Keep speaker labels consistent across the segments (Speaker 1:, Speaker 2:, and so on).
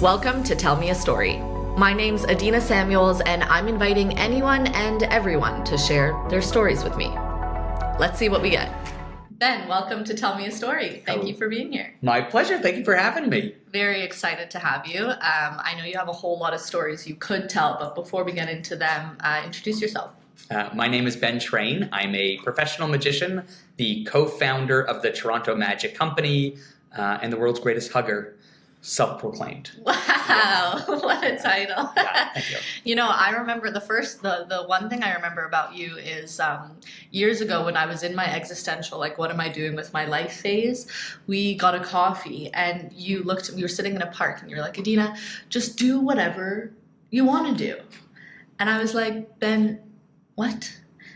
Speaker 1: Welcome to Tell Me a Story. My name's Adina Samuels, and I'm inviting anyone and everyone to share their stories with me. Let's see what we get. Ben, welcome to Tell Me a Story. Thank you for being here.
Speaker 2: My pleasure. Thank you for having me.
Speaker 1: Very excited to have you. I know you have a whole lot of stories you could tell, but before we get into them, introduce yourself.
Speaker 2: My name is Ben Train. I'm a professional magician, the co-founder of the Toronto Magic Company, and the world's greatest hugger, self-proclaimed.
Speaker 1: Wow, what a title.
Speaker 2: Yeah, thank you.
Speaker 1: You know, I remember the one thing I remember about you is years ago when I was in my existential, like, what am I doing with my life phase, we got a coffee and we were sitting in a park and you were like, Adina, just do whatever you want to do. And I was like, Ben, what?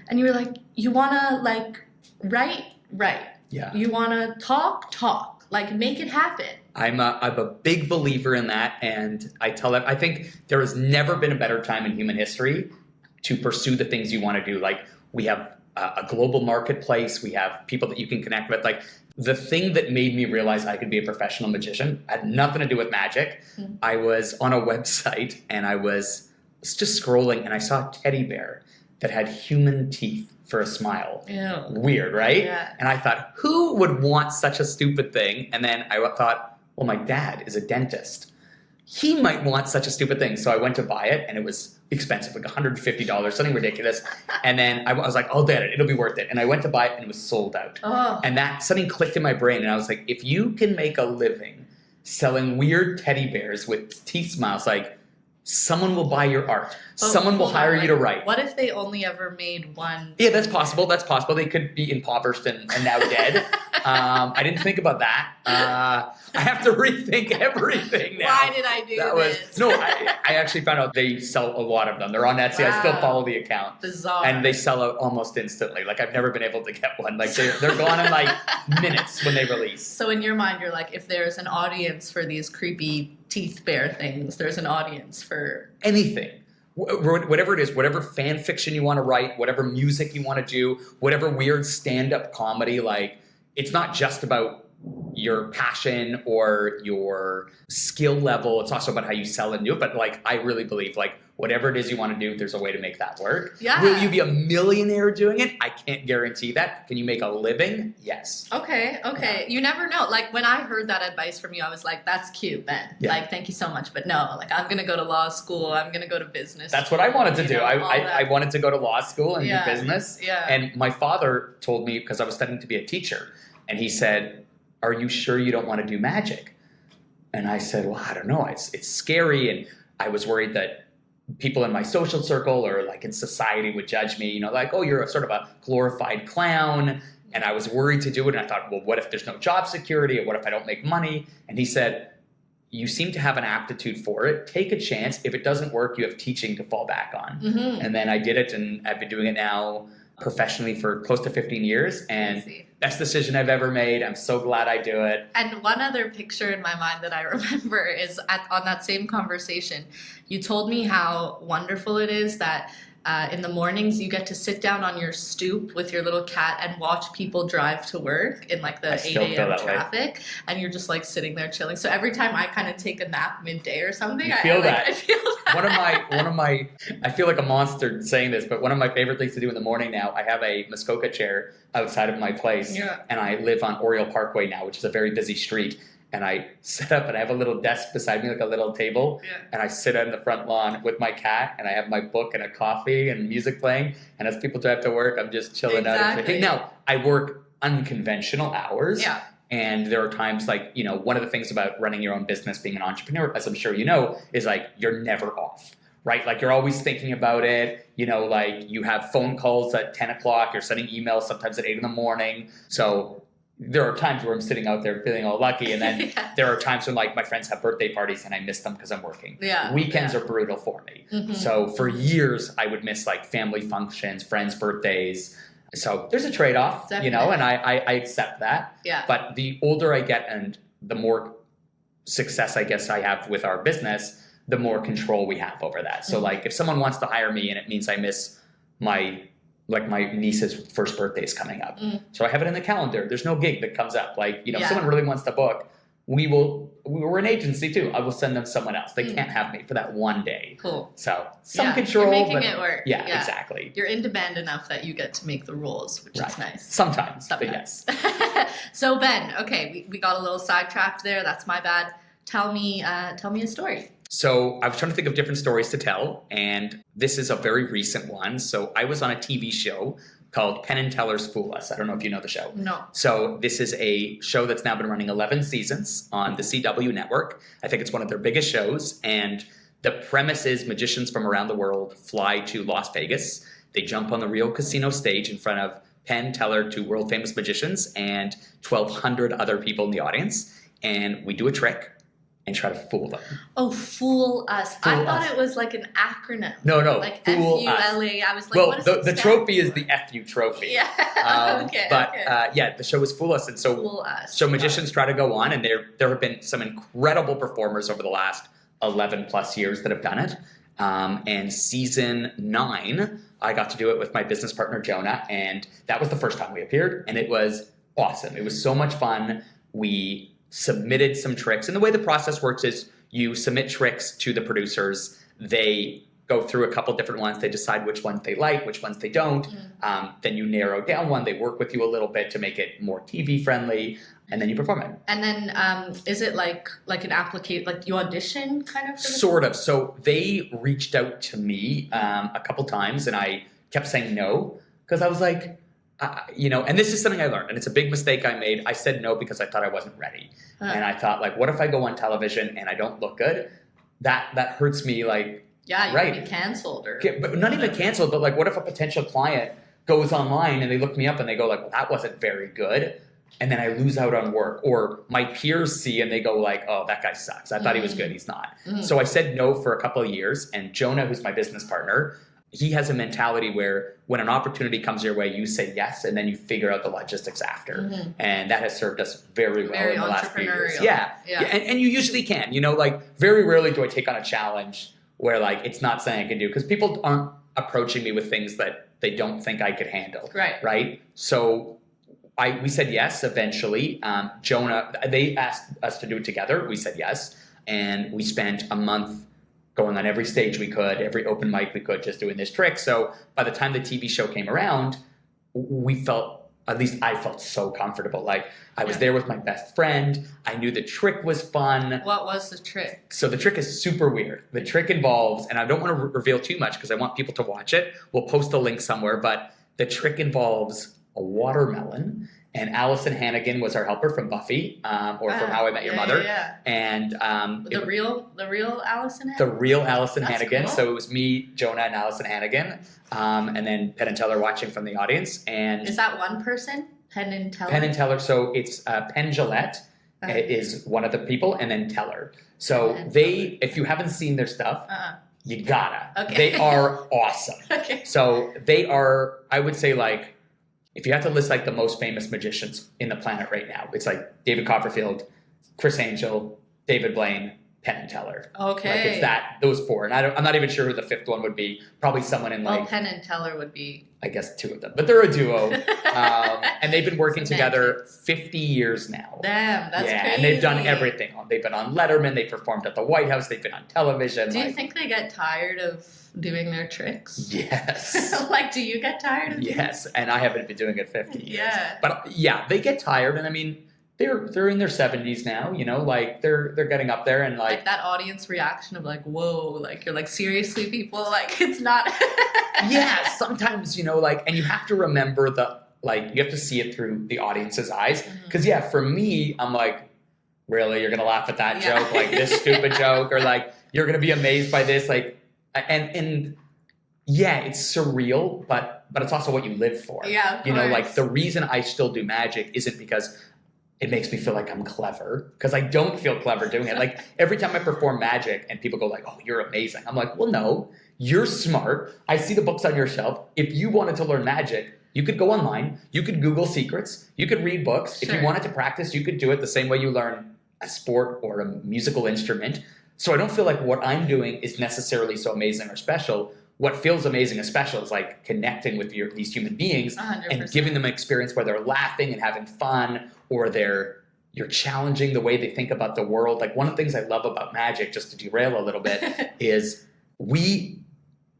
Speaker 1: And you were like, you want to write.
Speaker 2: Yeah.
Speaker 1: You want to talk, like make it happen.
Speaker 2: I'm a big believer in that, and I think there has never been a better time in human history to pursue the things you want to do. Like, we have a global marketplace, we have people that you can connect with. Like, the thing that made me realize I could be a professional magician had nothing to do with magic. Mm-hmm. I was on a website and I was just scrolling and I saw a teddy bear that had human teeth for a smile.
Speaker 1: Ew.
Speaker 2: Weird, right?
Speaker 1: Yeah.
Speaker 2: And I thought, who would want such a stupid thing? And then I thought, well, my dad is a dentist. He might want such a stupid thing. So I went to buy it and it was expensive, like $150, something ridiculous. And then I was like, I'll get it. It'll be worth it. And I went to buy it and it was sold out.
Speaker 1: Oh.
Speaker 2: And that something clicked in my brain. And I was like, if you can make a living selling weird teddy bears with teeth smiles, like, someone will buy your art.
Speaker 1: But
Speaker 2: someone will hire you to write.
Speaker 1: What if they only ever made one?
Speaker 2: Yeah, that's possible. That's possible. They could be impoverished and now dead. I didn't think about that. I have to rethink everything now.
Speaker 1: Why did I do this?
Speaker 2: No, I actually found out they sell a lot of them. They're on Etsy. Wow. I still follow the account.
Speaker 1: Bizarre.
Speaker 2: And they sell out almost instantly. Like, I've never been able to get one. Like, they're gone in like minutes when they release.
Speaker 1: So in your mind, you're like, if there's an audience for these creepy teeth bear things, there's an audience for
Speaker 2: anything. Whatever it is, whatever fan fiction you want to write, whatever music you want to do, whatever weird stand-up comedy, like, it's not just about your passion or your skill level. It's also about how you sell and do it. But, like, I really believe, like, whatever it is you want to do, there's a way to make that work.
Speaker 1: Yeah.
Speaker 2: Will you be a millionaire doing it? I can't guarantee that. Can you make a living? Yes.
Speaker 1: Okay. Yeah. You never know. Like, when I heard that advice from you, I was like, that's cute, Ben. Yeah. Like, thank you so much. But no, like, I'm going to go to law school. I'm going to go to business.
Speaker 2: That's what I wanted to do. I wanted to go to law school and do business.
Speaker 1: Yeah.
Speaker 2: And my father told me, because I was studying to be a teacher, and he said, are you sure you don't want to do magic? And I said, well, I don't know. It's scary. And I was worried that people in my social circle or like in society would judge me, like, oh, you're sort of a glorified clown. And I was worried to do it. And I thought, well, what if there's no job security? Or what if I don't make money? And he said, you seem to have an aptitude for it. Take a chance. If it doesn't work, you have teaching to fall back on. Mm-hmm. And then I did it, and I've been doing it now professionally for close to 15 years. And best decision I've ever made. I'm so glad I do it.
Speaker 1: And one other picture in my mind that I remember is on that same conversation, you told me how wonderful it is that in the mornings you get to sit down on your stoop with your little cat and watch people drive to work in like the 8 a.m. traffic. Way. And you're just like sitting there chilling. So every time I kind of take a nap midday or something, I feel that. I
Speaker 2: feel like a monster saying this, but one of my favorite things to do in the morning now, I have a Muskoka chair outside of my place. Yeah. And I live on Oriole Parkway now, which is a very busy street. And I set up and I have a little desk beside me, like a little table. Yeah. And I sit on the front lawn with my cat and I have my book and a coffee and music playing. And as people drive to work, I'm just chilling out. Now, I work unconventional hours. Yeah. And there are times like, one of the things about running your own business, being an entrepreneur, as I'm sure you know, is like you're never off. Right? Like, you're always thinking about it. Like, you have phone calls at 10 o'clock. You're sending emails sometimes at 8 in the morning. So there are times where I'm sitting out there feeling all lucky, and then there are times when, like, my friends have birthday parties and I miss them because I'm working. Yeah, weekends are brutal for me. Mm-hmm. So for years, I would miss like family functions, friends' birthdays. So there's a trade-off, and I accept that. Yeah. But the older I get and the more success I guess I have with our business, the more control we have over that. So like, if someone wants to hire me and it means I miss my niece's first birthday is coming up. So I have it in the calendar. There's no gig that comes up. Like, if someone really wants to book, we're an agency too. I will send them someone else. They can't have me for that one day.
Speaker 1: Cool.
Speaker 2: So some
Speaker 1: You're
Speaker 2: control.
Speaker 1: making it work.
Speaker 2: Yeah, exactly.
Speaker 1: You're in demand enough that you get to make the rules, which is nice.
Speaker 2: Sometimes. But yes.
Speaker 1: So Ben, okay, we got a little sidetracked there. That's my bad. Tell me a story.
Speaker 2: So I was trying to think of different stories to tell, and this is a very recent one. So I was on a TV show called Penn Teller's Fool Us. I don't know if you know the show.
Speaker 1: No.
Speaker 2: So this is a show that's now been running 11 seasons on the CW network. I think it's one of their biggest shows, and the premise is magicians from around the world fly to Las Vegas. They jump on the real casino stage in front of Penn Teller, two world famous magicians, and 1,200 other people in the audience, and we do a trick and try to fool them.
Speaker 1: Oh, fool us. I thought it was like an acronym.
Speaker 2: No.
Speaker 1: Like
Speaker 2: fool
Speaker 1: F-U-L-A. I was like,
Speaker 2: well,
Speaker 1: what does it
Speaker 2: the trophy is the FU trophy.
Speaker 1: Yeah. Okay.
Speaker 2: Yeah, the show was Fool Us. And so,
Speaker 1: Fool Us.
Speaker 2: So magicians try to go on, and there have been some incredible performers over the last 11 plus years that have done it. And season 9, I got to do it with my business partner, Jonah. And that was the first time we appeared. And it was awesome. It was so much fun. We submitted some tricks. And the way the process works is you submit tricks to the producers. They go through a couple different ones. They decide which ones they like, which ones they don't. Then you narrow down one. They work with you a little bit to make it more TV friendly. And then you perform it. And
Speaker 1: then is it like an application, like you audition kind of?
Speaker 2: Sort of. So they reached out to me a couple times, and I kept saying no because I was like, and this is something I learned, and it's a big mistake I made. I said no because I thought I wasn't ready. And I thought, like, what if I go on television and I don't look good? That hurts me, like,
Speaker 1: yeah, you can be canceled.
Speaker 2: But not even canceled, but like, what if a potential client goes online and they look me up and they go like, well, that wasn't very good. And then I lose out on work, or my peers see and they go like, oh, that guy sucks. I thought he was good. He's not. So I said no for a couple of years. And Jonah, who's my business partner, he has a mentality where when an opportunity comes your way, you say yes, and then you figure out the logistics after. And that has served us very well in the last few years. Yeah. And you usually can, like very rarely do I take on a challenge where like it's not something I can do, because people aren't approaching me with things that they don't think I could handle. Right. So we said yes eventually. Jonah, they asked us to do it together. We said yes. And we spent a month going on every stage we could, every open mic we could, just doing this trick. So by the time the TV show came around, at least I felt so comfortable. Like I was there with my best friend. I knew the trick was fun.
Speaker 1: What was the trick?
Speaker 2: So the trick is super weird. The trick involves, and I don't want to reveal too much because I want people to watch it. We'll post a link somewhere, but the trick involves a watermelon. And Allison Hannigan was our helper from Buffy, or from How I Met Your Mother. And
Speaker 1: the real Allison Hannigan?
Speaker 2: The real Allison Hannigan.
Speaker 1: Cool.
Speaker 2: So it was me, Jonah, and Allison Hannigan. And then Penn and Teller watching from the audience. And
Speaker 1: is that one person? Penn and Teller?
Speaker 2: Penn and Teller. So it's Penn Gillette is one of the people, and then Teller. So if you haven't seen their stuff, you gotta.
Speaker 1: Okay.
Speaker 2: They are awesome.
Speaker 1: Okay.
Speaker 2: So they are, I would say, like, if you have to list like the most famous magicians in the planet right now, it's like David Copperfield, Chris Angel, David Blaine, Penn and Teller.
Speaker 1: Okay.
Speaker 2: Like it's those 4. And I'm not even sure who the 5th one would be. Probably someone in like...
Speaker 1: Well, Penn and Teller would be...
Speaker 2: I guess 2 of them. But they're a duo. And they've been working together 50 years now.
Speaker 1: Damn, that's crazy.
Speaker 2: And they've done everything. They've been on Letterman. They performed at the White House. They've been on television.
Speaker 1: Do you think they get tired of doing their tricks?
Speaker 2: Yes.
Speaker 1: Like, do you get tired of doing
Speaker 2: Yes. And I haven't been doing it 50 years.
Speaker 1: Yeah.
Speaker 2: But yeah, they get tired. And I mean... They're in their 70s now, like they're getting up there, and like
Speaker 1: that audience reaction of like, whoa, like you're like, seriously, people, like it's not.
Speaker 2: Yeah, sometimes like, and you have to remember you have to see it through the audience's eyes, because for me, I'm like, really, you're gonna laugh at that joke, like this stupid joke, or like you're gonna be amazed by this, like, and yeah, it's surreal, but it's also what you live for.
Speaker 1: Yeah,
Speaker 2: like the reason I still do magic isn't because it makes me feel like I'm clever, because I don't feel clever doing it. Like every time I perform magic and people go like, oh, you're amazing. I'm like, well, no, you're smart. I see the books on your shelf. If you wanted to learn magic, you could go online. You could Google secrets. You could read books. Sure. If you wanted to practice, you could do it the same way you learn a sport or a musical instrument. So I don't feel like what I'm doing is necessarily so amazing or special. What feels amazing and special is like connecting with these human beings
Speaker 1: 100%.
Speaker 2: And giving them an experience where they're laughing and having fun, or they're You're challenging the way they think about the world. Like one of the things I love about magic, just to derail a little bit, is we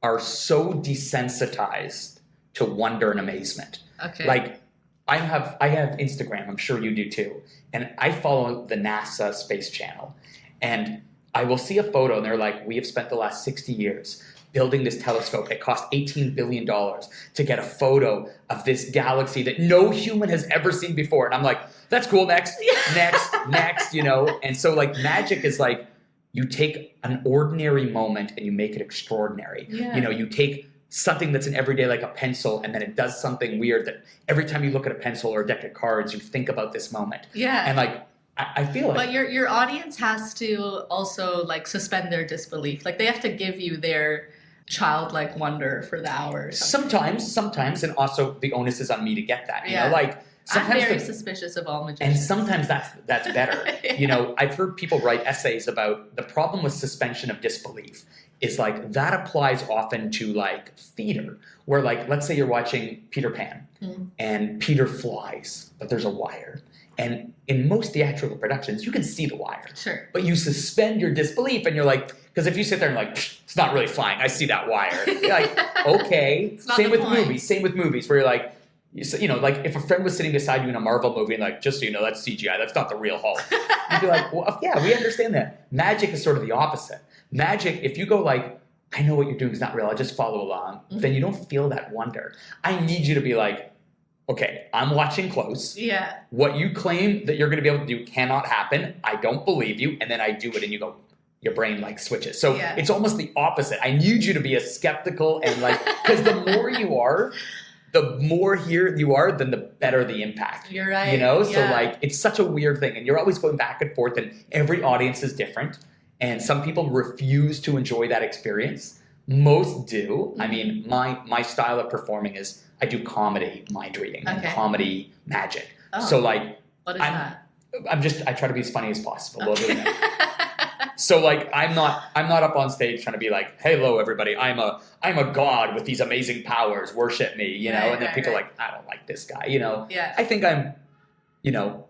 Speaker 2: are so desensitized to wonder and amazement.
Speaker 1: Okay.
Speaker 2: Like I have Instagram, I'm sure you do too. And I follow the NASA Space Channel. And I will see a photo and they're like, we have spent the last 60 years building this telescope. It cost $18 billion to get a photo of this galaxy that no human has ever seen before. And I'm like, that's cool, next, next, you know? And so like magic is like, you take an ordinary moment and you make it extraordinary.
Speaker 1: Yeah.
Speaker 2: You know, you take something that's an everyday, like a pencil, and then it does something weird that every time you look at a pencil or a deck of cards, you think about this moment.
Speaker 1: Yeah.
Speaker 2: And like, I feel like...
Speaker 1: But your audience has to also like suspend their disbelief. Like they have to give you their childlike wonder for the hour or something.
Speaker 2: Sometimes, and also the onus is on me to get that. You
Speaker 1: Yeah.
Speaker 2: know, like sometimes
Speaker 1: I'm very suspicious of all magicians.
Speaker 2: and sometimes that's better.
Speaker 1: Yeah.
Speaker 2: You know, I've heard people write essays about the problem with suspension of disbelief is like that applies often to like theater, where like let's say you're watching Peter Pan and Peter flies, but there's a wire. And in most theatrical productions, you can see the wire.
Speaker 1: Sure.
Speaker 2: But you suspend your disbelief and you're like, because if you sit there and like, it's not really flying, I see that wire. You're like, okay. Same with movies where you're like, you know, like if a friend was sitting beside you in a Marvel movie and like, just so you know, that's CGI, that's not the real Hulk. You'd be like, well, yeah, we understand that. Magic is sort of the opposite. Magic, if you go like, I know what you're doing is not real, I'll just follow along, then you don't feel that wonder. I need you to be like, okay, I'm watching close.
Speaker 1: Yeah.
Speaker 2: What you claim that you're going to be able to do cannot happen. I don't believe you. And then I do it and you go, your brain like switches. So it's almost the opposite. I need you to be as skeptical and like, because the more you are, the more here you are, then the better the impact.
Speaker 1: You're right.
Speaker 2: You know? So like, it's such a weird thing. And you're always going back and forth and every audience is different. And some people refuse to enjoy that experience. Most do. I mean, my style of performing is I do comedy mind reading and comedy magic. Oh. So like,
Speaker 1: what is that?
Speaker 2: I try to be as funny as possible while doing it. So like, I'm not up on stage trying to be like, hey, hello everybody, I'm a god with these amazing powers, worship me, you know? And then people are like, I don't like this guy, you know?
Speaker 1: Yeah.
Speaker 2: I think I'm, you know,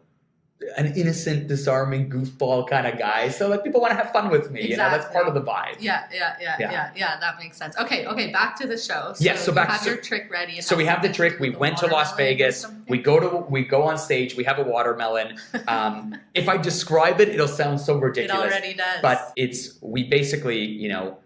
Speaker 2: an innocent, disarming goofball kind of guy. So like people want to have fun with me, you know, that's part of the vibe.
Speaker 1: Yeah, that makes sense. Okay, back to the show. So
Speaker 2: so back
Speaker 1: you have your trick ready.
Speaker 2: So we have the trick. We went to Las Vegas. We go on stage. We have a watermelon. If I describe it, it'll sound so ridiculous.
Speaker 1: It already does.
Speaker 2: But we basically, you know,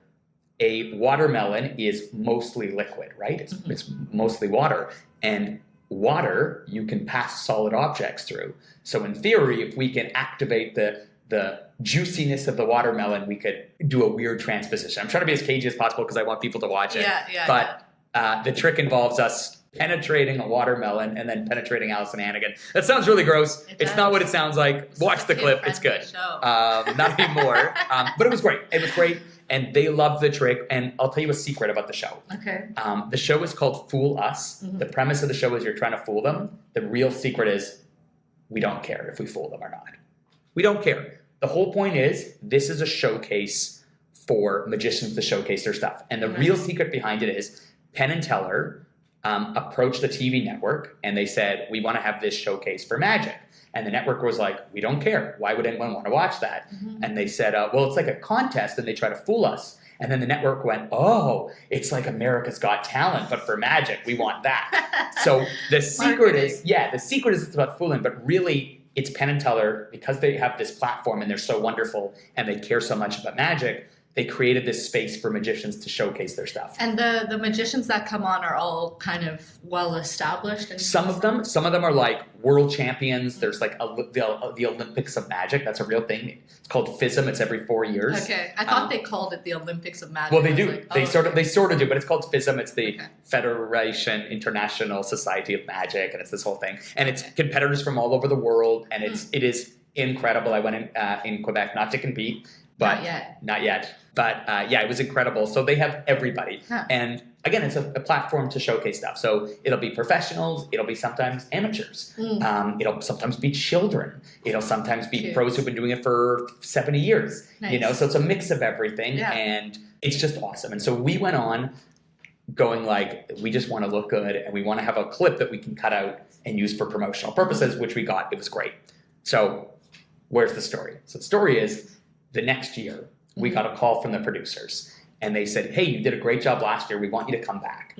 Speaker 2: a watermelon is mostly liquid, right? It's mostly water. And water you can pass solid objects through. So in theory, if we can activate the juiciness of the watermelon, we could do a weird transposition. I'm trying to be as cagey as possible because I want people to watch it. But the trick involves us penetrating a watermelon and then penetrating Allison Hannigan. That sounds really gross. It's not what it sounds like. Watch the clip. It's good. Not anymore. But it was great. It was great. And they loved the trick. And I'll tell you a secret about the show.
Speaker 1: Okay.
Speaker 2: The show is called Fool Us. The premise of the show is you're trying to fool them. The real secret is we don't care if we fool them or not. We don't care. The whole point is this is a showcase for magicians to showcase their stuff. And the real secret behind it is Penn and Teller approached the TV network and they said, we want to have this showcase for magic. And the network was like, we don't care. Why would anyone want to watch that? And they said, well, it's like a contest and they try to fool us. And then the network went, oh, it's like America's Got Talent, but for magic, we want that. So the secret is it's about fooling, but really it's Penn and Teller, because they have this platform and they're so wonderful and they care so much about magic, they created this space for magicians to showcase their stuff. And
Speaker 1: the magicians that come on are all kind of well established.
Speaker 2: Some of them are like world champions. There's like the Olympics of Magic. That's a real thing. It's called FISM. It's every 4 years.
Speaker 1: Okay, I thought they called it the Olympics of Magic.
Speaker 2: Well, they do. Like, they sort of do, but it's called FISM. It's the Federation International Society of Magic, and it's this whole thing. And it's competitors from all over the world, and it is incredible. I went in Quebec not to compete. But not yet. But it was incredible. So they have everybody. And again, it's a platform to showcase stuff. So it'll be professionals. It'll be sometimes amateurs. It'll sometimes be children. It'll sometimes be pros who've been doing it for 70 years. Nice. You know, so it's a mix of everything. And it's just awesome. And so we went on going like, we just want to look good and we want to have a clip that we can cut out and use for promotional purposes, which we got. It was great. So where's the story? So the story is the next year we got a call from the producers and they said, hey, you did a great job last year. We want you to come back.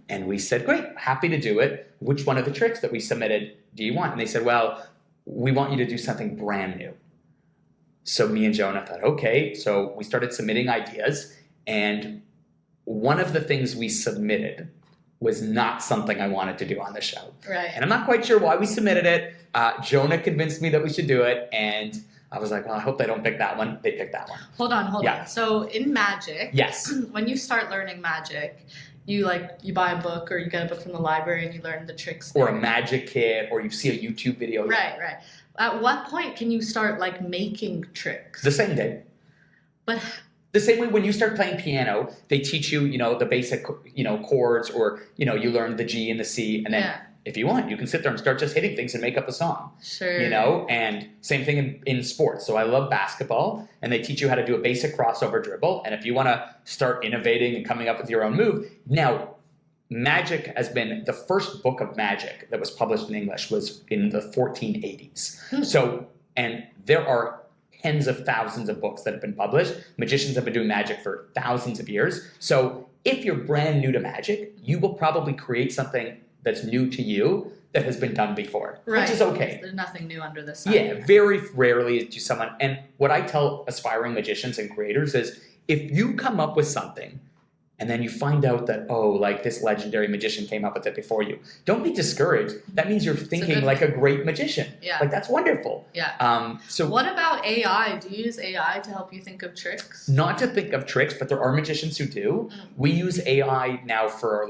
Speaker 2: And we said, great, happy to do it. Which one of the tricks that we submitted do you want? And they said, well, we want you to do something brand new. So me and Jonah thought, okay. So we started submitting ideas, and one of the things we submitted was not something I wanted to do on the show.
Speaker 1: Right.
Speaker 2: And I'm not quite sure why we submitted it. Jonah convinced me that we should do it, and I was like, well, I hope they don't pick that one. They picked that one.
Speaker 1: Hold on. So in magic,
Speaker 2: yes,
Speaker 1: when you start learning magic, you buy a book or you get a book from the library and you learn the tricks there.
Speaker 2: Or a magic kit, or you see a YouTube video.
Speaker 1: Right. At what point can you start making tricks?
Speaker 2: The same day.
Speaker 1: But
Speaker 2: the same way when you start playing piano, they teach you, the basic, chords, or, you learn the G and the C, and then if you want, you can sit there and start just hitting things and make up a song.
Speaker 1: Sure.
Speaker 2: And same thing in sports. So I love basketball, and they teach you how to do a basic crossover dribble. And if you want to start innovating and coming up with your own move, now Magic has been, the first book of magic that was published in English was in the 1480s. So, and there are tens of thousands of books that have been published. Magicians have been doing magic for thousands of years. So if you're brand new to magic, you will probably create something that's new to you that has been done before, which is okay.
Speaker 1: There's nothing new under the sun.
Speaker 2: Yeah, very rarely do someone, and what I tell aspiring magicians and creators is, if you come up with something and then you find out that, this legendary magician came up with it before you, don't be discouraged. That means you're thinking like a great magician.
Speaker 1: Yeah.
Speaker 2: That's wonderful.
Speaker 1: Yeah.
Speaker 2: So
Speaker 1: what about AI? Do you use AI to help you think of tricks?
Speaker 2: Not to think of tricks, but there are magicians who do. We use AI now for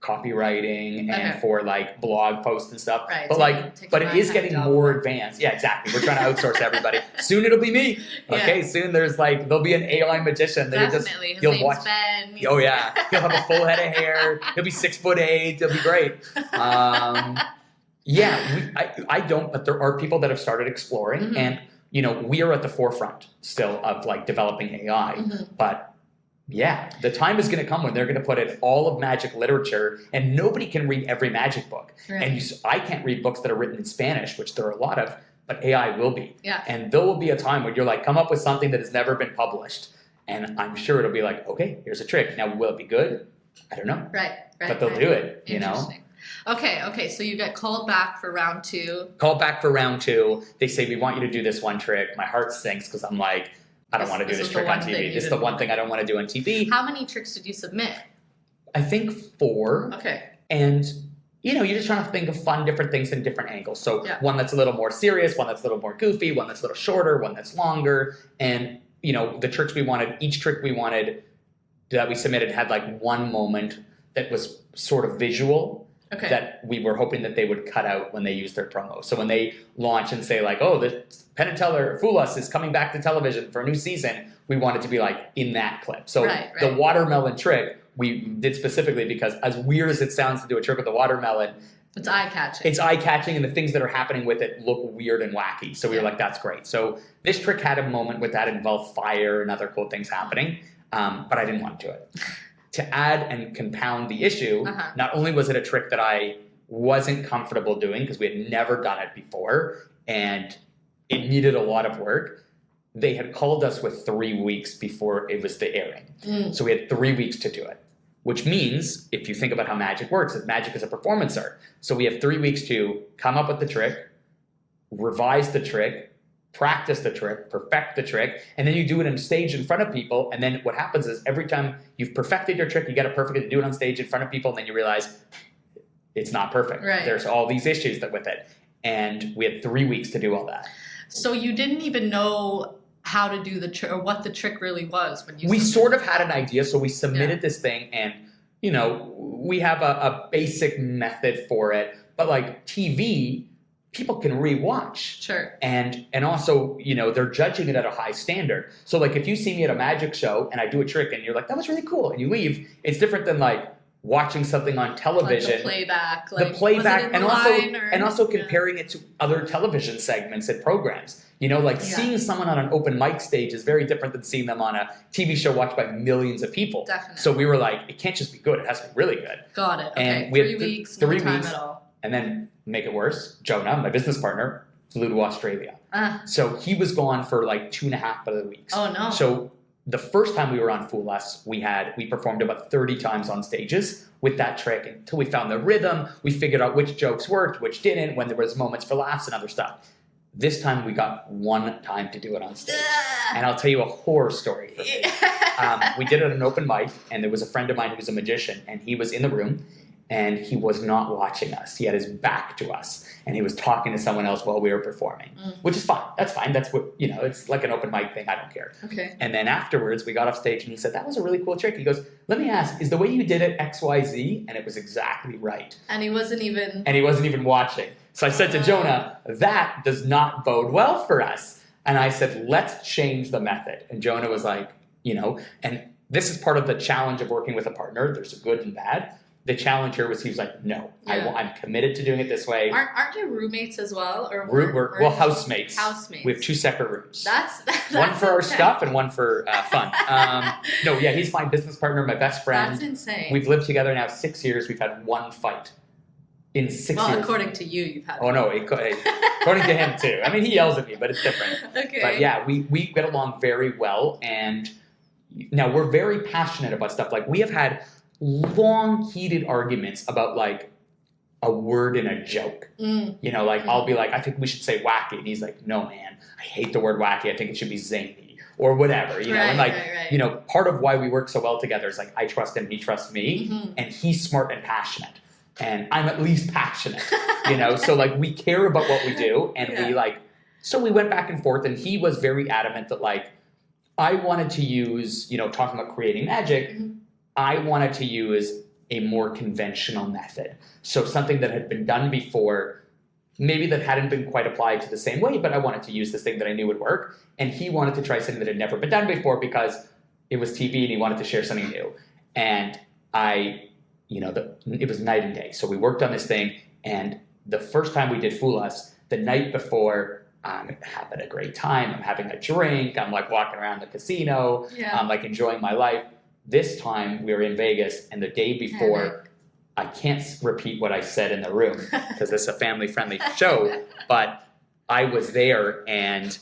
Speaker 2: copywriting and for blog posts and stuff.
Speaker 1: Right.
Speaker 2: But it is getting more advanced. Yeah, exactly. We're trying to outsource everybody. Soon it'll be me. Okay. Soon there'll be an AI magician.
Speaker 1: Definitely. His name's Ben.
Speaker 2: Oh yeah. He'll have a full head of hair. He'll be 6'8". It'll be great. I don't, but there are people that have started exploring, and we are at the forefront still of developing AI, but yeah, the time is going to come when they're going to put in all of magic literature, and nobody can read every magic book.
Speaker 1: Right.
Speaker 2: And I can't read books that are written in Spanish, which there are a lot of, but AI will be.
Speaker 1: Yeah.
Speaker 2: And there will be a time when you're come up with something that has never been published. And I'm sure it'll be okay, here's a trick. Now, will it be good? I don't know.
Speaker 1: Right.
Speaker 2: But they'll do it,
Speaker 1: Interesting. Okay, so you get called back for round 2.
Speaker 2: Called back for round 2. They say, we want you to do this one trick. My heart sinks because I'm I don't want to do this trick on TV. This is the one thing I don't want to do on TV.
Speaker 1: How many tricks did you submit?
Speaker 2: I think 4.
Speaker 1: Okay.
Speaker 2: And, you're just trying to think of fun, different things in different angles. So one that's a little more serious, one that's a little more goofy, one that's a little shorter, one that's longer. And, the tricks we wanted, each trick we wanted that we submitted had one moment that was sort of visual. Okay. That we were hoping that they would cut out when they use their promo. So when they launch and say the Penn Teller Fool Us is coming back to television for a new season, we want it to be in that clip. So the watermelon trick we did specifically because, as weird as it sounds to do a trick with the watermelon,
Speaker 1: it's eye-catching.
Speaker 2: It's eye-catching, and the things that are happening with it look weird and wacky. So we were that's great. So this trick had a moment with that. It involved fire and other cool things happening, but I didn't want to do it. To add and compound the issue, not only was it a trick that I wasn't comfortable doing because we had never done it before and it needed a lot of work, they had called us with 3 weeks before it was the airing. So we had 3 weeks to do it, which means, if you think about how magic works, that magic is a performance art. So we have 3 weeks to come up with the trick, revise the trick, practice the trick, perfect the trick, and then you do it on stage in front of people. And then what happens is every time you've perfected your trick, you get it perfect, do it on stage in front of people, and then you realize it's not perfect.
Speaker 1: Right.
Speaker 2: There's all these issues with it. And we had 3 weeks to do all that.
Speaker 1: So you didn't even know how to do the trick or what the trick really was when you
Speaker 2: We sort of had an idea, so we submitted this thing, and we have a basic method for it, but TV, people can rewatch.
Speaker 1: Sure.
Speaker 2: And also, they're judging it at a high standard. So if you see me at a magic show and I do a trick and you're that was really cool, and you leave, it's different than watching something on television.
Speaker 1: The playback.
Speaker 2: The playback, and also comparing it to other television segments and programs. Seeing someone on an open mic stage is very different than seeing them on a TV show watched by millions of people.
Speaker 1: Definitely.
Speaker 2: So we were it can't just be good, it has to be really good.
Speaker 1: Got it. Okay.
Speaker 2: And we had
Speaker 1: 3 weeks,
Speaker 2: 3
Speaker 1: no time
Speaker 2: weeks,
Speaker 1: at all.
Speaker 2: and then make it worse, Jonah, my business partner, flew to Australia. So he was gone for like 2.5 other weeks.
Speaker 1: Oh no.
Speaker 2: So the first time we were on Fool Us, we performed about 30 times on stages with that trick until we found the rhythm. We figured out which jokes worked, which didn't, when there was moments for laughs and other stuff. This time we got one time to do it on stage. And I'll tell you a horror story for me. We did it at an open mic, and there was a friend of mine who was a magician, and he was in the room, and he was not watching us. He had his back to us, and he was talking to someone else while we were performing, which is fine. That's fine. That's what, it's like an open mic thing. I don't care.
Speaker 1: Okay.
Speaker 2: And then afterwards, we got off stage, and he said, that was a really cool trick. He goes, let me ask, is the way you did it X, Y, Z? And it was exactly right.
Speaker 1: And he wasn't even
Speaker 2: watching. So I said to Jonah, that does not bode well for us. And I said, let's change the method. And Jonah was like, and this is part of the challenge of working with a partner. There's a good and bad. The challenge here was he was like, no, I'm committed to doing it this way.
Speaker 1: Aren't you roommates as well?
Speaker 2: We're housemates.
Speaker 1: Housemates.
Speaker 2: We have 2 separate rooms.
Speaker 1: That's
Speaker 2: one for our
Speaker 1: intense.
Speaker 2: stuff and one for fun. He's my business partner, my best friend.
Speaker 1: That's insane.
Speaker 2: We've lived together now 6 years. We've had one fight in 6 years.
Speaker 1: Well, according to you, you've had.
Speaker 2: Oh no, according to him too. I mean, he yells at me, but it's different.
Speaker 1: Okay.
Speaker 2: But yeah, we get along very well, and now we're very passionate about stuff. Like we have had long, heated arguments about like a word in a joke. I'll be like, I think we should say wacky, and he's like, no man, I hate the word wacky. I think it should be zany or whatever. And part of why we work so well together is like I trust him, he trusts me, and he's smart and passionate. And I'm at least passionate, so like we care about what we do, and so we went back and forth, and he was very adamant that like I wanted to use, talking about creating magic, I wanted to use a more conventional method. So something that had been done before, maybe that hadn't been quite applied to the same way, but I wanted to use this thing that I knew would work. And he wanted to try something that had never been done before because it was TV and he wanted to share something new. And it was night and day. So we worked on this thing, and the first time we did Fool Us, the night before, I'm having a great time. I'm having a drink. I'm like walking around the casino.
Speaker 1: Yeah.
Speaker 2: I'm like enjoying my life. This time we were in Vegas, and the day before, I can't repeat what I said in the room because it's a family-friendly show, but I was there and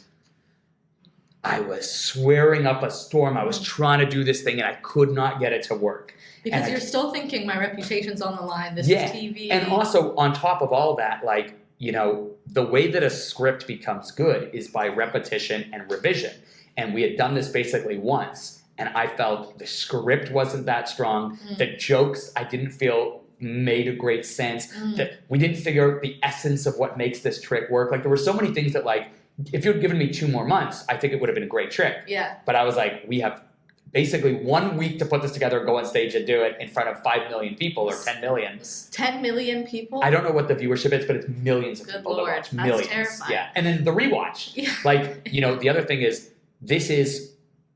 Speaker 2: I was swearing up a storm. I was trying to do this thing and I could not get it to work.
Speaker 1: Because you're still thinking my reputation's on the line. This is TV.
Speaker 2: And also on top of all that, the way that a script becomes good is by repetition and revision. And we had done this basically once. And I felt the script wasn't that strong. The jokes I didn't feel made a great sense. That we didn't figure out the essence of what makes this trick work. Like there were so many things that if you had given me 2 more months, I think it would have been a great trick.
Speaker 1: Yeah.
Speaker 2: But I was like, we have basically 1 week to put this together and go on stage and do it in front of 5 million people or 10 million.
Speaker 1: 10 million people?
Speaker 2: I don't know what the viewership is, but it's millions of people that watch. Millions.
Speaker 1: That's terrifying.
Speaker 2: Yeah. And then the rewatch. Yeah. The other thing is,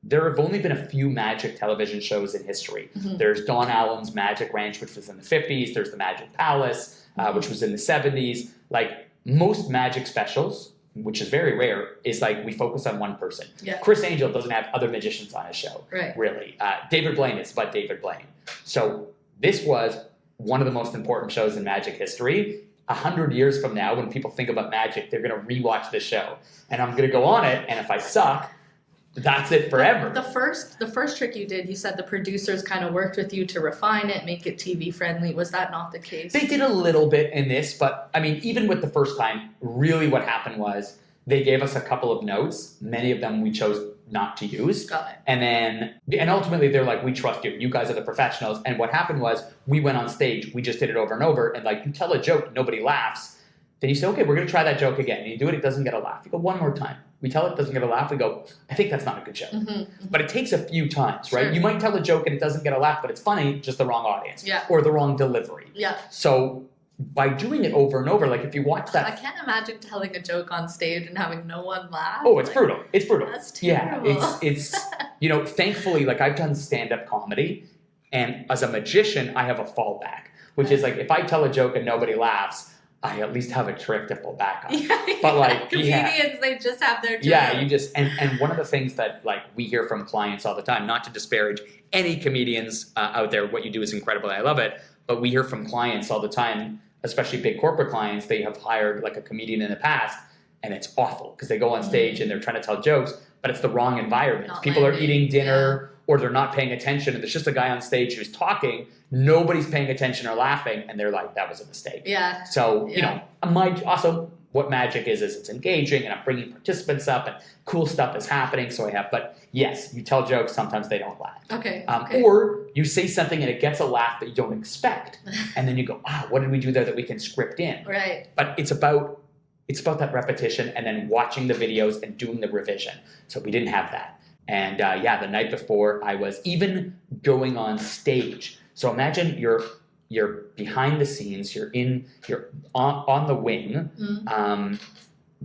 Speaker 2: there have only been a few magic television shows in history. There's Don Allen's Magic Ranch, which was in the 50s. There's the Magic Palace, which was in the 70s. Like most magic specials, which is very rare, is like we focus on one person.
Speaker 1: Yeah.
Speaker 2: Chris Angel doesn't have other magicians on his show, really. David Blaine is but David Blaine. So this was one of the most important shows in magic history. 100 years from now, when people think about magic, they're going to rewatch this show. And I'm going to go on it, and if I suck, that's it forever.
Speaker 1: The first trick you did, you said the producers kind of worked with you to refine it, make it TV friendly. Was that not the case?
Speaker 2: They did a little bit in this, but I mean, even with the first time, really what happened was they gave us a couple of notes. Many of them we chose not to use.
Speaker 1: Got it.
Speaker 2: And ultimately they're like, we trust you. You guys are the professionals. And what happened was we went on stage, we just did it over and over. And like you tell a joke, nobody laughs. Then you say, okay, we're going to try that joke again. And you do it, it doesn't get a laugh. You go one more time. We tell it doesn't get a laugh. We go, I think that's not a good joke. But it takes a few times, right?
Speaker 1: Sure.
Speaker 2: You might tell a joke and it doesn't get a laugh, but it's funny, just the wrong audience.
Speaker 1: Yeah.
Speaker 2: Or the wrong delivery.
Speaker 1: Yeah.
Speaker 2: So by doing it over and over, like if you watch that.
Speaker 1: I can't imagine telling a joke on stage and having no one laugh.
Speaker 2: Oh, it's brutal. It's brutal.
Speaker 1: That's terrible.
Speaker 2: Yeah, it's thankfully, like I've done stand-up comedy, and as a magician, I have a fallback, which is like if I tell a joke and nobody laughs, I at least have a trick to fall back on. But like
Speaker 1: comedians, they just have their joke.
Speaker 2: Yeah, you just and one of the things that like we hear from clients all the time, not to disparage any comedians out there, what you do is incredible, I love it, but we hear from clients all the time, especially big corporate clients, they have hired like a comedian in the past, and it's awful because they go on stage and they're trying to tell jokes, but it's the wrong environment.
Speaker 1: Not
Speaker 2: People
Speaker 1: landing.
Speaker 2: are eating dinner or they're not paying attention, and there's just a guy on stage who's talking, nobody's paying attention or laughing, and they're like, that was a mistake.
Speaker 1: Yeah.
Speaker 2: So, you know, what magic is it's engaging, and I'm bringing participants up, and cool stuff is happening. So but yes, you tell jokes, sometimes they don't laugh.
Speaker 1: Okay.
Speaker 2: Or you say something and it gets a laugh that you don't expect, and then you go, what did we do there that we can script in?
Speaker 1: Right.
Speaker 2: But it's about that repetition and then watching the videos and doing the revision. So we didn't have that. And the night before, I was even going on stage. So imagine you're behind the scenes, you're on the wing,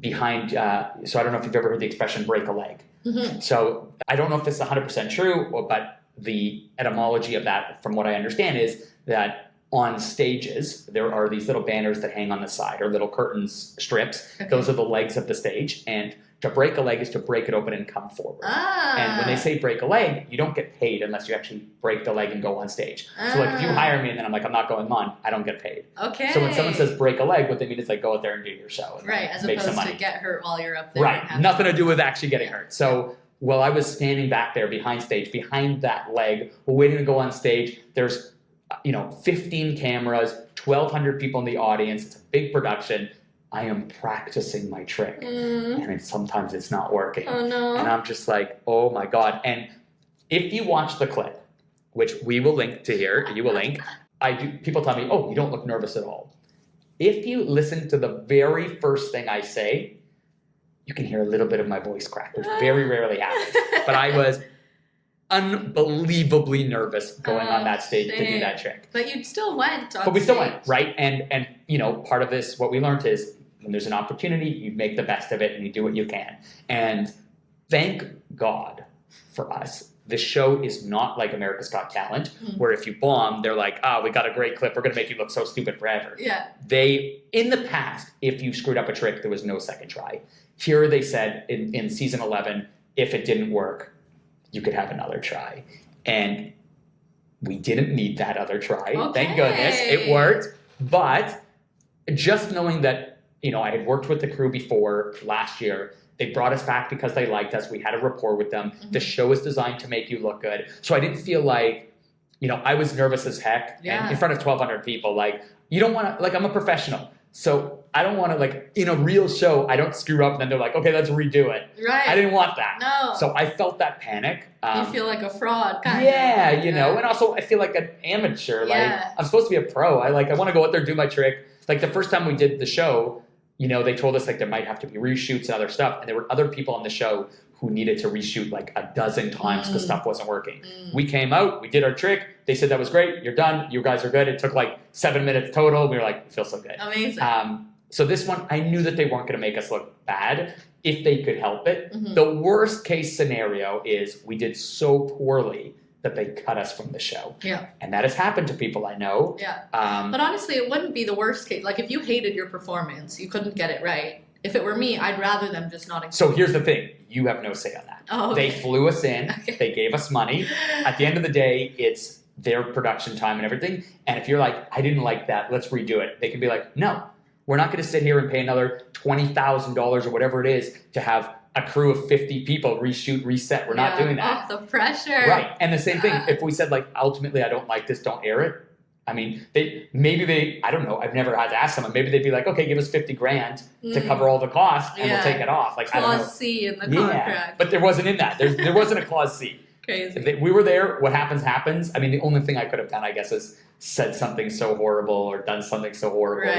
Speaker 2: behind, so I don't know if you've ever heard the expression break a leg. Mm-hmm. So I don't know if this is 100% true, but the etymology of that, from what I understand, is that on stages, there are these little banners that hang on the side, or little curtains, strips. Okay. Those are the legs of the stage, and to break a leg is to break it open and come forward. And when they say break a leg, you don't get paid unless you actually break the leg and go on stage. So like if you hire me and then I'm like, I'm not going on, I don't get paid.
Speaker 1: Okay.
Speaker 2: So when someone says break a leg, what they mean is like go out there and do your show. And
Speaker 1: right, as
Speaker 2: make
Speaker 1: opposed
Speaker 2: some money.
Speaker 1: To get hurt while you're up there.
Speaker 2: Right, nothing to do with actually getting hurt. So while I was standing back there behind stage, behind that leg, waiting to go on stage, there's 15 cameras, 1,200 people in the audience. It's a big production. I am practicing my trick, and sometimes it's not working.
Speaker 1: Oh, no.
Speaker 2: And I'm just like, oh my God. And if you watch the clip, which we will link to here, people tell me, oh, you don't look nervous at all. If you listen to the very first thing I say, you can hear a little bit of my voice crack, which very rarely happens. But I was unbelievably nervous going on that stage to do that trick.
Speaker 1: But you still went on
Speaker 2: But we still went, right? And part of this, what we learned is when there's an opportunity, you make the best of it and you do what you can. And thank God for us, the show is not like America's Got Talent, where if you bomb, they're like, we got a great clip, we're going to make you look so stupid forever. Yeah. In the past, if you screwed up a trick, there was no second try. Here they said in season 11, if it didn't work, you could have another try. And we didn't need that other try. Okay. Thank goodness. It worked. But just knowing that, I had worked with the crew before last year. They brought us back because they liked us. We had a rapport with them. Mm-hmm. The show is designed to make you look good. So I didn't feel like, I was nervous as heck. Yeah. And in front of 1,200 people. Like, you don't want to, I'm a professional. So I don't want to, in a real show, I don't screw up and then they're like, okay, let's redo it. Right. I didn't want that. No. So I felt that panic.
Speaker 1: You feel like a fraud, kind of.
Speaker 2: Yeah, and also I feel like an amateur. Yeah. I'm supposed to be a pro. I want to go out there and do my trick. Like the first time we did the show, they told us there might have to be reshoots and other stuff. And there were other people on the show who needed to reshoot a dozen times because stuff wasn't working. We came out, we did our trick. They said, that was great. You're done. You guys are good. It took 7 minutes total. We were like, it feels so good.
Speaker 1: Amazing.
Speaker 2: So this one, I knew that they weren't going to make us look bad if they could help it. Mm-hmm. The worst case scenario is we did so poorly that they cut us from the show. Yeah. And that has happened to people I know.
Speaker 1: Yeah. But honestly, it wouldn't be the worst case. If you hated your performance, you couldn't get it right. If it were me, I'd rather them just not include.
Speaker 2: So here's the thing. You have no say on that. Oh, okay. They flew us in. Okay. They gave us money. At the end of the day, it's their production time and everything. And if you're like, I didn't like that, let's redo it. They can be like, no, we're not going to sit here and pay another $20,000 or whatever it is to have a crew of 50 people reshoot, reset. We're not doing that.
Speaker 1: Oh, the pressure.
Speaker 2: Right. And the same thing, if we said ultimately I don't like this, don't air it. I mean, I don't know. I've never had to ask someone. Maybe they'd be like, okay, give us $50,000 to cover all the costs and we'll take it off.
Speaker 1: Clause I don't know. C in the contract.
Speaker 2: But there wasn't in that. There wasn't a clause C.
Speaker 1: Crazy.
Speaker 2: We were there. What happens, happens. I mean, the only thing I could have done, I guess, is said something so horrible or done something so horrible,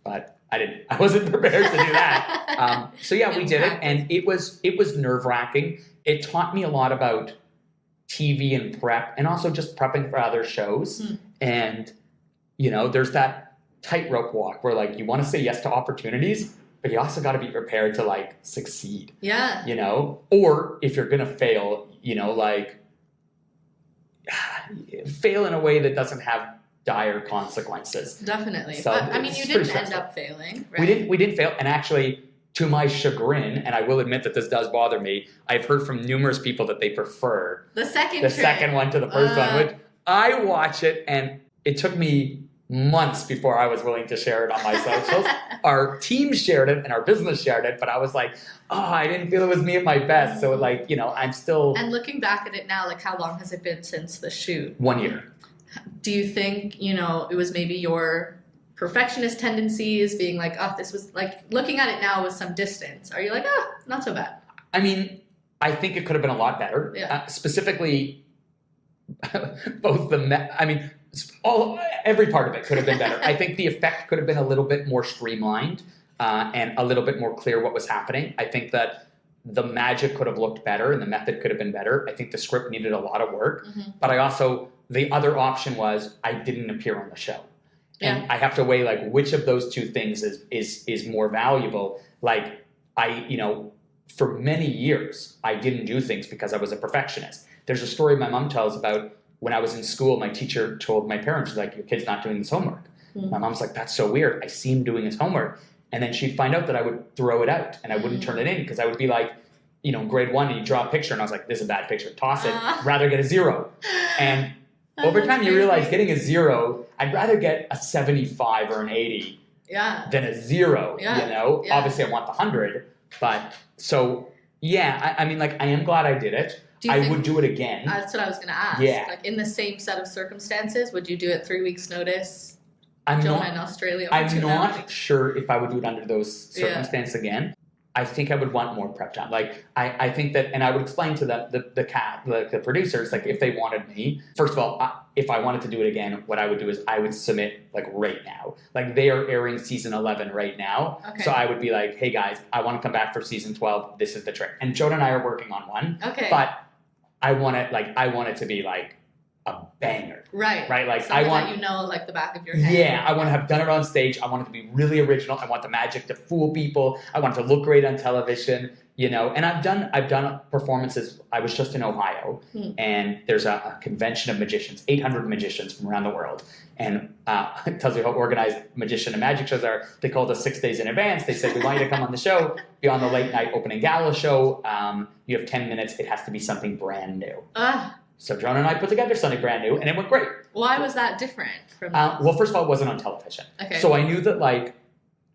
Speaker 2: but I wasn't prepared to do that. We did it, and it was nerve-wracking. It taught me a lot about TV and prep, and also just prepping for other shows. And there's that tightrope walk where you want to say yes to opportunities, but you also got to be prepared to succeed. Yeah. Or if you're gonna fail, fail in a way that doesn't have dire consequences.
Speaker 1: Definitely. So but you didn't end up failing, right?
Speaker 2: We didn't fail, and actually, to my chagrin, and I will admit that this does bother me, I've heard from numerous people that they prefer
Speaker 1: the second
Speaker 2: one to the first one. Which I watch it, and it took me months before I was willing to share it on my socials. Our team shared it and our business shared it, but I was like, oh, I didn't feel it was me at my best. So like, I'm still...
Speaker 1: And looking back at it now, like how long has it been since the shoot?
Speaker 2: 1 year.
Speaker 1: Do you think, it was maybe your perfectionist tendencies being like, oh, this was like, looking at it now with some distance, are you like, not so bad?
Speaker 2: I mean, I think it could have been a lot better.
Speaker 1: Yeah.
Speaker 2: Specifically, both every part of it could have been better. I think the effect could have been a little bit more streamlined and a little bit more clear what was happening. I think that the magic could have looked better and the method could have been better. I think the script needed a lot of work. But the other option was I didn't appear on the show.
Speaker 1: Yeah.
Speaker 2: And I have to weigh like which of those two things is more valuable. Like for many years, I didn't do things because I was a perfectionist. There's a story my mom tells about when I was in school, my teacher told my parents, like, your kid's not doing his homework. My mom's like, that's so weird. I see him doing his homework. And then she'd find out that I would throw it out and I wouldn't turn it in because I would be like, in grade 1 and you draw a picture and I was like, this is a bad picture, toss it, rather get a 0. And over time you realize getting a 0, I'd rather get a 75 or an 80 than a 0,
Speaker 1: Yeah.
Speaker 2: Obviously I want the 100, but so, I mean, like, I am glad I did it. I would do it again.
Speaker 1: That's what I was going to ask.
Speaker 2: Yeah.
Speaker 1: Like, in the same set of circumstances, would you do it 3 weeks notice?
Speaker 2: I'm
Speaker 1: Jonah in Australia.
Speaker 2: I'm not sure if I would do it under those circumstances again. I think I would want more prep time. Like, I think that, and I would explain to them, the producers, like, if they wanted me, first of all, if I wanted to do it again, what I would do is I would submit, like, right now. Like, they are airing season 11 right now.
Speaker 1: Okay.
Speaker 2: So I would be like, hey guys, I want to come back for season 12. This is the trick. And Jonah and I are working on one.
Speaker 1: Okay.
Speaker 2: But I want it to be like a banger.
Speaker 1: Right.
Speaker 2: Like,
Speaker 1: something that like the back of your head.
Speaker 2: Yeah, I want to have done it on stage. I want it to be really original. I want the magic to fool people. I want it to look great on television, And I've done performances. I was just in Ohio, and there's a convention of magicians, 800 magicians from around the world. And it tells you how organized magician and magic shows are. They called us 6 days in advance. They said, we want you to come on the show, be on the late night opening gala show. You have 10 minutes. It has to be something brand new. So Jonah and I put together something brand new, and it went great.
Speaker 1: Why was that different from
Speaker 2: well, first of all, it wasn't on television.
Speaker 1: Okay.
Speaker 2: So I knew that, like,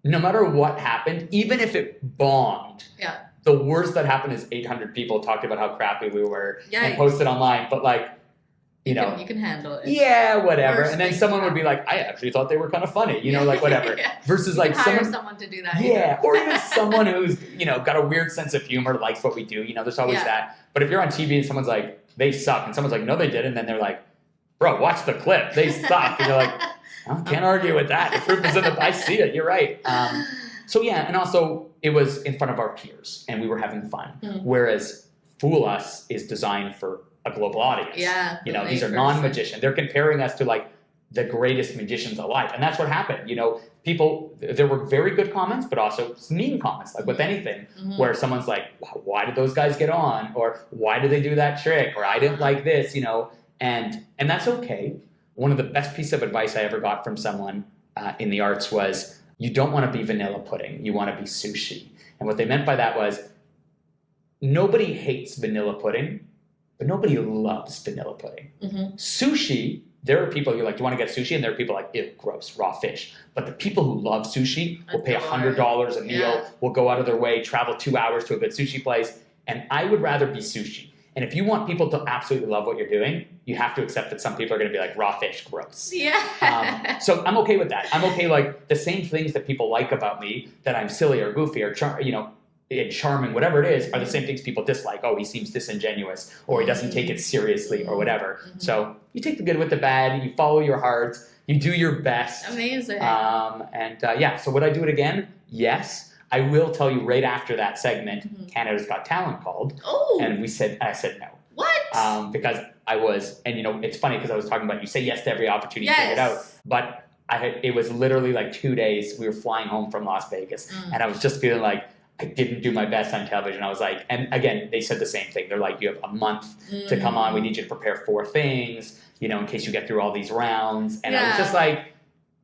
Speaker 2: no matter what happened, even if it bombed, the worst that happened is 800 people talked about how crappy we were and posted online. But, like, you can
Speaker 1: handle it.
Speaker 2: Yeah, whatever. And then someone would be like, I actually thought they were kind of funny, like, whatever. Versus, like,
Speaker 1: someone to do that.
Speaker 2: Yeah, or even someone who's, got a weird sense of humor, likes what we do. There's always that. But if you're on TV and someone's like, they suck, and someone's like, no, they didn't, and then they're like, bro, watch the clip. They suck. And you're like, I can't argue with that. The proof is in the... I see it. You're right. So, yeah, and also it was in front of our peers, and we were having fun. Whereas Fool Us is designed for a global audience.
Speaker 1: Yeah.
Speaker 2: These are non-magicians. They're comparing us to, like, the greatest magicians alive. And that's what happened. People, there were very good comments, but also some mean comments, like with anything, where someone's like, why did those guys get on? Or why did they do that trick? Or I didn't like this, and that's okay. One of the best pieces of advice I ever got from someone in the arts was, you don't want to be vanilla pudding. You want to be sushi. And what they meant by that was, nobody hates vanilla pudding, but nobody loves vanilla pudding. Sushi, there are people you're like, do you want to get sushi? And there are people like, ew, gross, raw fish. But the people who love sushi will pay $100 a meal, will go out of their way, travel 2 hours to a good sushi place. And I would rather be sushi. And if you want people to absolutely love what you're doing, you have to accept that some people are going to be like, raw fish, gross.
Speaker 1: Yeah.
Speaker 2: So I'm okay with that. I'm okay, like, the same things that people like about me, that I'm silly or goofy or charming, whatever it is, are the same things people dislike. Oh, he seems disingenuous, or he doesn't take it seriously, or whatever. So you take the good with the bad, you follow your heart, you do your best.
Speaker 1: Amazing.
Speaker 2: So would I do it again? Yes. I will tell you right after that segment, Canada's Got Talent called.
Speaker 1: Oh.
Speaker 2: And I said no.
Speaker 1: What?
Speaker 2: Because I was, and it's funny because I was talking about, you say yes to every opportunity to figure it out. But it was literally like 2 days, we were flying home from Las Vegas, and I was just feeling like, I didn't do my best on television. I was like, and again, they said the same thing. They're like, you have a month to come on. We need you to prepare 4 things, in case you get through all these rounds. And I was just like,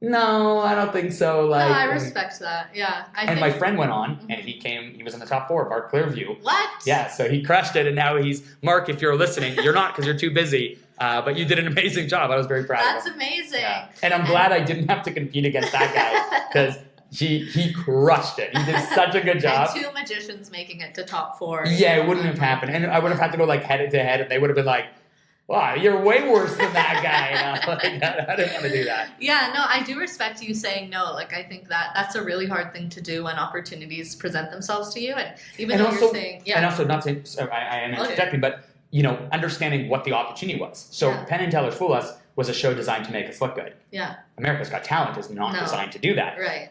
Speaker 2: No, I don't think so.
Speaker 1: No,
Speaker 2: Like,
Speaker 1: I respect that. Yeah, I
Speaker 2: and
Speaker 1: think.
Speaker 2: my friend went on, and he was in the top 4 of our Clearview.
Speaker 1: What?
Speaker 2: Yeah, so he crushed it, and now Mark, if you're listening, you're not because you're too busy, but you did an amazing job. I was very proud of
Speaker 1: That's
Speaker 2: him.
Speaker 1: amazing.
Speaker 2: Yeah. And I'm glad I didn't have to compete against that guy because he crushed it. He did such a good job.
Speaker 1: And 2 magicians making it to top 4.
Speaker 2: Yeah, it wouldn't have happened. And I would have had to go like head to head, and they would have been like, wow, you're way worse than that guy. Like, I didn't want to do that.
Speaker 1: Yeah, no, I do respect you saying no. Like, I think that's a really hard thing to do when opportunities present themselves to you. And even though you're saying, yeah.
Speaker 2: And also, not saying, I am interjecting, but, understanding what the opportunity was. So Penn and Teller's Fool Us was a show designed to make us look good.
Speaker 1: Yeah.
Speaker 2: America's Got Talent is not designed to do that.
Speaker 1: Right.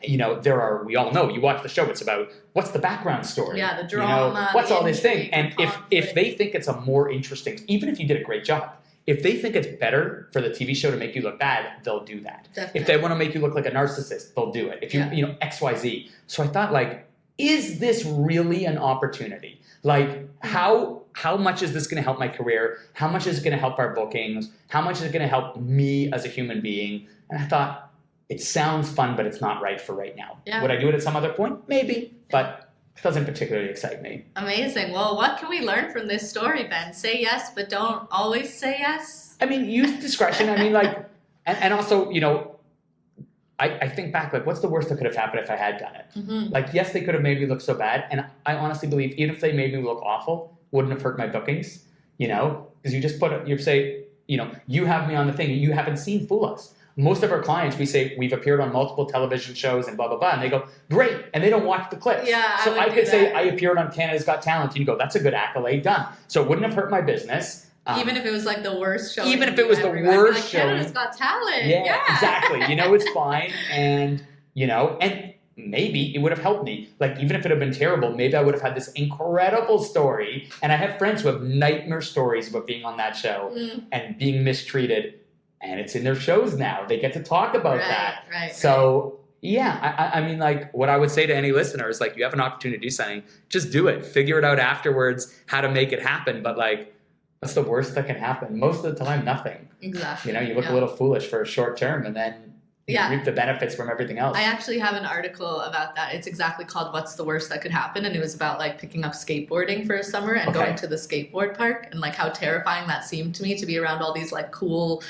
Speaker 2: We all know, you watch the show, it's about what's the background story.
Speaker 1: Yeah, the drama.
Speaker 2: What's all this thing? And if they think it's a more interesting, even if you did a great job, if they think it's better for the TV show to make you look bad, they'll do that.
Speaker 1: Definitely.
Speaker 2: If they want to make you look like a narcissist, they'll do it. If you, XYZ. So I thought, like, is this really an opportunity? Like, how much is this going to help my career? How much is it going to help our bookings? How much is it going to help me as a human being? And I thought, it sounds fun, but it's not right for right now. Yeah. Would I do it at some other point? Maybe, but it doesn't particularly excite me.
Speaker 1: Amazing. Well, what can we learn from this story, Ben? Say yes, but don't always say yes.
Speaker 2: I mean, use discretion. I mean, like, and also, I think back, like, what's the worst that could have happened if I had done it?
Speaker 1: Mm-hmm.
Speaker 2: Like, yes, they could have made me look so bad. And I honestly believe even if they made me look awful, wouldn't have hurt my bookings, because you just you say, you have me on the thing and you haven't seen Fool Us. Most of our clients, we say, we've appeared on multiple television shows and blah, blah, blah. And they go, great. And they don't watch the clips.
Speaker 1: Yeah,
Speaker 2: so I could say I appeared on Canada's Got Talent. And you go, that's a good accolade, done. So it wouldn't have hurt my business.
Speaker 1: Even if it was like the worst show.
Speaker 2: Even if it was the worst show.
Speaker 1: Canada's Got Talent.
Speaker 2: Yeah, exactly. It's fine. And, and maybe it would have helped me. Like, even if it had been terrible, maybe I would have had this incredible story. And I have friends who have nightmare stories about being on that show and being mistreated. And it's in their shows now. They get to talk about that.
Speaker 1: Right.
Speaker 2: So, yeah, I mean, like, what I would say to any listener is, like, you have an opportunity to do something, just do it. Figure it out afterwards how to make it happen. But, like, what's the worst that can happen? Most of the time, nothing.
Speaker 1: Exactly.
Speaker 2: You look a little foolish for a short term, and then you reap the benefits from everything else.
Speaker 1: I actually have an article about that. It's exactly called What's the Worst That Could Happen? And it was about, like, picking up skateboarding for a summer and going to the skateboard park and, like, how terrifying that seemed to me to be around all these, like, cool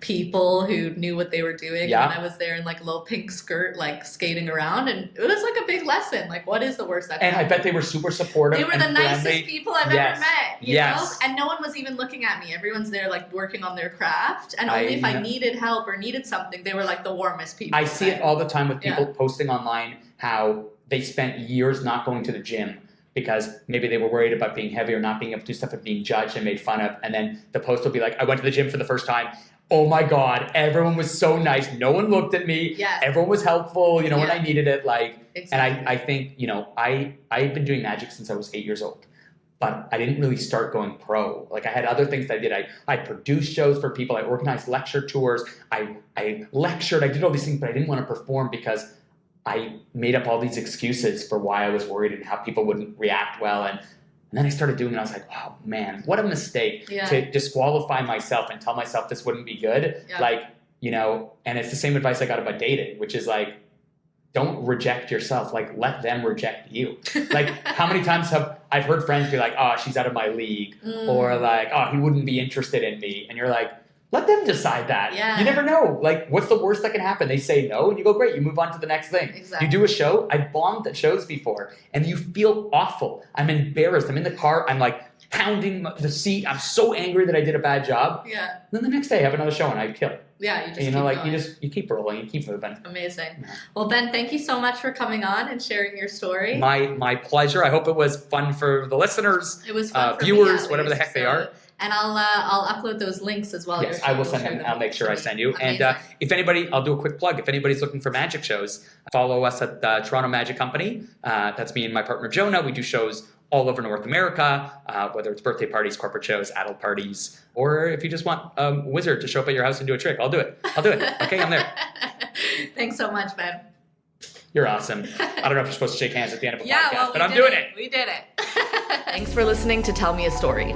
Speaker 1: people who knew what they were doing.
Speaker 2: Yeah.
Speaker 1: And I was there in, like, a little pink skirt, like, skating around. And it was, like, a big lesson. Like, what is the worst that could happen?
Speaker 2: And I bet they were super supportive.
Speaker 1: They were the nicest people I've ever met. You know? And no one was even looking at me. Everyone's there, like, working on their craft. And only if I needed help or needed something, they were, like, the warmest people.
Speaker 2: I see it all the time with people posting online how they spent years not going to the gym because maybe they were worried about being heavy or not being able to do stuff and being judged and made fun of. And then the post will be like, I went to the gym for the first time. Oh my God, everyone was so nice. No one looked at me.
Speaker 1: Yes.
Speaker 2: Everyone was helpful, when I needed it. Like,
Speaker 1: exactly.
Speaker 2: And I think, I've been doing magic since I was 8 years old. But I didn't really start going pro. Like, I had other things that I did. I produced shows for people. I organized lecture tours. I lectured. I did all these things, but I didn't want to perform because I made up all these excuses for why I was worried and how people wouldn't react well. And then I started doing it. And I was like, oh, man, what a mistake to disqualify myself and tell myself this wouldn't be good. Yeah. Like, and it's the same advice I got about dating, which is like, don't reject yourself. Like, let them reject you. Like, how many times have I've heard friends be like, oh, she's out of my league. Or like, oh, he wouldn't be interested in me. And you're like, let them decide that.
Speaker 1: Yeah.
Speaker 2: You never know. Like, what's the worst that can happen? They say no, and you go, great, you move on to the next thing.
Speaker 1: Exactly.
Speaker 2: You do a show. I bombed at shows before, and you feel awful. I'm embarrassed. I'm in the car. I'm like pounding the seat. I'm so angry that I did a bad job.
Speaker 1: Yeah.
Speaker 2: Then the next day I have another show, and I kill it.
Speaker 1: Yeah, you just
Speaker 2: keep
Speaker 1: going.
Speaker 2: you keep rolling, you keep moving.
Speaker 1: Amazing. Well, Ben, thank you so much for coming on and sharing your story.
Speaker 2: My pleasure. I hope it was fun for the listeners.
Speaker 1: It was fun for
Speaker 2: viewers,
Speaker 1: me,
Speaker 2: whatever the heck they are.
Speaker 1: And I'll upload those links as well.
Speaker 2: Yes, I will send them. I'll make sure I send you.
Speaker 1: Amazing.
Speaker 2: And if anybody, I'll do a quick plug. If anybody's looking for magic shows, follow us at the Toronto Magic Company. That's me and my partner Jonah. We do shows all over North America, whether it's birthday parties, corporate shows, adult parties, or if you just want a wizard to show up at your house and do a trick, I'll do it. Okay, I'm there.
Speaker 1: Thanks so much, Ben.
Speaker 2: You're awesome. I don't know if you're supposed to shake hands at the end of a podcast,
Speaker 1: well,
Speaker 2: but I'm doing it.
Speaker 1: We did it. Thanks for listening to Tell Me a Story.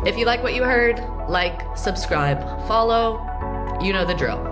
Speaker 1: If you like what you heard, like, subscribe, follow, you know the drill.